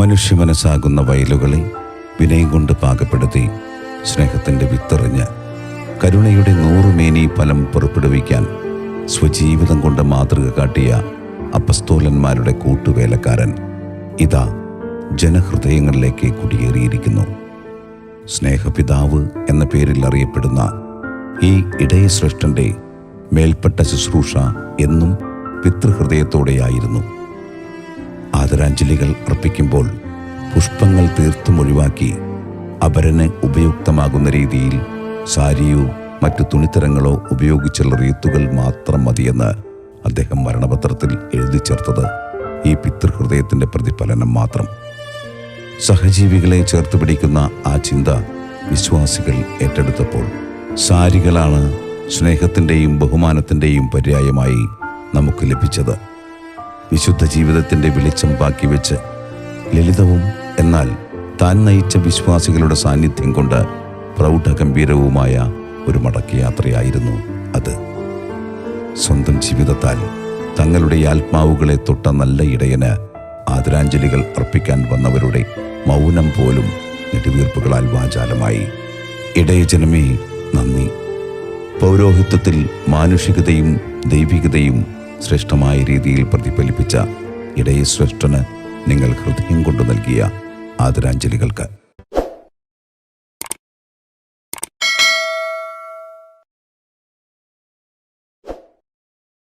മനുഷ്യ മനസ്സാകുന്ന വയലുകളെ വിനയം കൊണ്ട് പാകപ്പെടുത്തി സ്നേഹത്തിൻ്റെ വിത്തെറിഞ്ഞ് കരുണയുടെ 100 മേനി ഫലം പുറപ്പെടുവിക്കാൻ സ്വജീവിതം കൊണ്ട് മാതൃക കാട്ടിയ അപ്പസ്തോലന്മാരുടെ കൂട്ടുവേലക്കാരൻ ഇതാ ജനഹൃദയങ്ങളിലേക്ക് കുടിയേറിയിരിക്കുന്നു. സ്നേഹപിതാവ് എന്ന പേരിൽ അറിയപ്പെടുന്ന ഈ ഇടയശ്രേഷ്ഠൻ്റെ മേൽപ്പെട്ട ശുശ്രൂഷ എന്നും പിതൃഹൃദയത്തോടെയായിരുന്നു. ആദരാഞ്ജലികൾ അർപ്പിക്കുമ്പോൾ പുഷ്പങ്ങൾ തീർത്തും ഒഴിവാക്കി അപരന് ഉപയുക്തമാകുന്ന രീതിയിൽ സാരിയോ മറ്റു തുണിത്തരങ്ങളോ ഉപയോഗിച്ചുള്ള റീത്തുകൾ മാത്രം മതിയെന്ന് അദ്ദേഹം മരണപത്രത്തിൽ എഴുതി ചേർത്തത് ഈ പിതൃഹൃദയത്തിൻ്റെ പ്രതിഫലനം മാത്രം. സഹജീവികളെ ചേർത്ത് പിടിക്കുന്ന ആ ചിന്ത വിശ്വാസികൾ ഏറ്റെടുത്തപ്പോൾ സാരികളാണ് സ്നേഹത്തിൻ്റെയും ബഹുമാനത്തിൻ്റെയും പര്യായമായി നമുക്ക് ലഭിച്ചത്. വിശുദ്ധ ജീവിതത്തിൻ്റെ വെളിച്ചം ബാക്കി വെച്ച് ലളിതവും എന്നാൽ താൻ നയിച്ച വിശ്വാസികളുടെ സാന്നിധ്യം കൊണ്ട് പ്രൗഢഗംഭീരവുമായ ഒരു മടക്കയാത്രയായിരുന്നു അത്. സ്വന്തം ജീവിതത്താൽ തങ്ങളുടെ ആത്മാവുകളെ തൊട്ട നല്ല ഇടയന് ആദരാഞ്ജലികൾ അർപ്പിക്കാൻ വന്നവരുടെ മൗനം പോലും നെടുവീർപ്പുകളാൽ വാചാലമായി. ഇടയജനമേ നന്ദി. പൗരോഹിത്യത്തിൽ മാനുഷികതയും ദൈവികതയും ശ്രേഷ്ഠമായ രീതിയിൽ പ്രതിഫലിപ്പിച്ച ഇടയശ്രേഷ്ഠന് നിങ്ങൾ ഹൃദയം കൊണ്ടു നൽകിയ ആദരാഞ്ജലികൾക്ക്